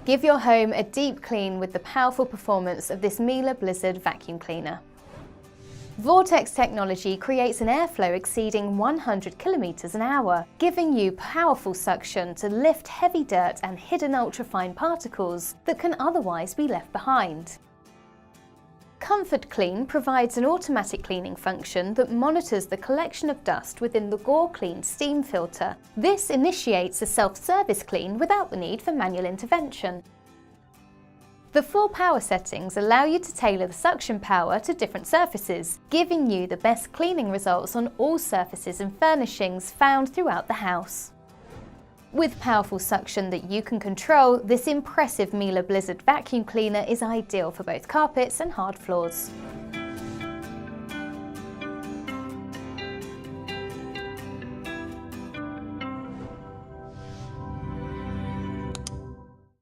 Give your home a deep clean with the powerful performance of this Miele Blizzard vacuum cleaner. Vortex technology creates an airflow exceeding 100 kilometers an hour, giving you powerful suction to lift heavy dirt and hidden ultrafine particles that can otherwise be left behind. ComfortClean provides an automatic cleaning function that monitors the collection of dust within the Gore CleanStream filter. This initiates a self-service clean without the need for manual intervention. The 4 power settings allow you to tailor the suction power to different surfaces, giving you the best cleaning results on all surfaces and furnishings found throughout the house. With powerful suction that you can control, this impressive Miele Blizzard vacuum cleaner is ideal for both carpets and hard floors.